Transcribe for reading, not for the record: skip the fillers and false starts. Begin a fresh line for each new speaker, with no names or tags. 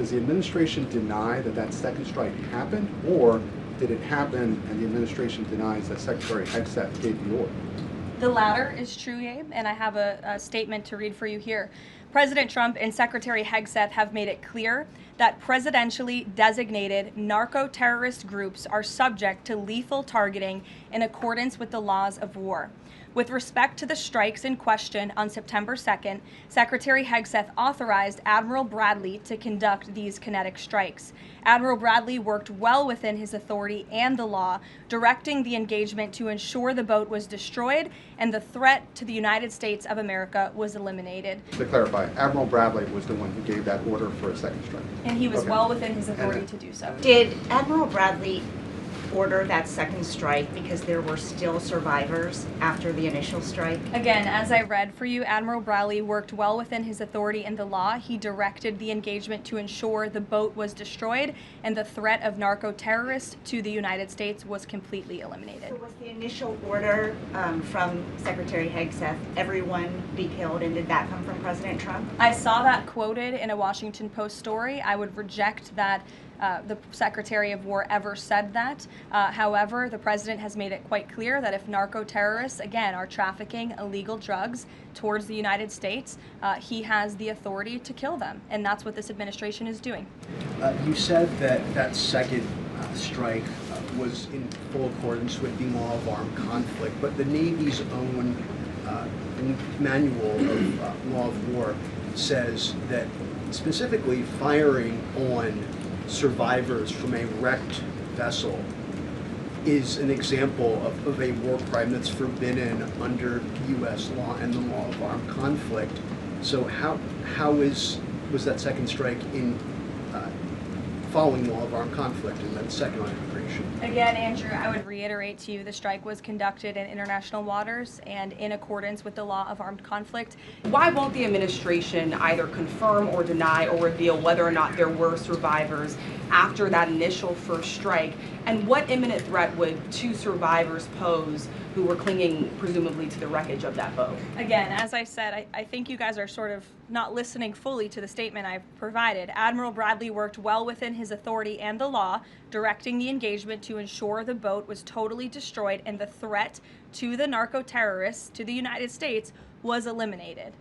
does the administration deny that that second strike happened, or did it happen and the administration denies that Secretary Hegseth gave the order?
The latter is true, Abe, and I have a statement to read for you here. President Trump and Secretary Hegseth have made it clear that presidentially designated narco-terrorist groups are subject to lethal targeting in accordance with the laws of war. With respect to the strikes in question on September 2nd, Secretary Hegseth authorized Admiral Bradley to conduct these kinetic strikes. Admiral Bradley worked well within his authority and the law, directing the engagement to ensure the boat was destroyed and the threat to the United States of America was eliminated.
To clarify, Admiral Bradley was the one who gave that order for a second strike.
And he was well within his authority to do so.
Did Admiral Bradley order that second strike because there were still survivors after the initial strike?
Again, as I read for you, Admiral Bradley worked well within his authority and the law. He directed the engagement to ensure the boat was destroyed and the threat of narco-terrorists to the United States was completely eliminated.
So was the initial order from Secretary Hegseth, everyone be killed, and did that come from President Trump?
I saw that quoted in a Washington Post story. I would reject that the Secretary of War ever said that. However, the president has made it quite clear that if narco-terrorists, again, are trafficking illegal drugs towards the United States, he has the authority to kill them, and that's what this administration is doing.
You said that that second strike was in full accordance with the law of armed conflict, but the Navy's own manual of law of war says that specifically firing on survivors from a wrecked vessel is an example of a war crime that's forbidden under U.S. law and the law of armed conflict. So was that second strike in following law of armed conflict in that second operation?
Again, Andrew, I would reiterate to you the strike was conducted in international waters and in accordance with the law of armed conflict.
Why won't the administration either confirm or deny or reveal whether or not there were survivors after that initial first strike? And what imminent threat would two survivors pose who were clinging presumably to the wreckage of that boat?
Again, as I said, I think you guys are sort of not listening fully to the statement I've provided. Admiral Bradley worked well within his authority and the law, directing the engagement to ensure the boat was totally destroyed and the threat to the narco-terrorists, to the United States, was eliminated.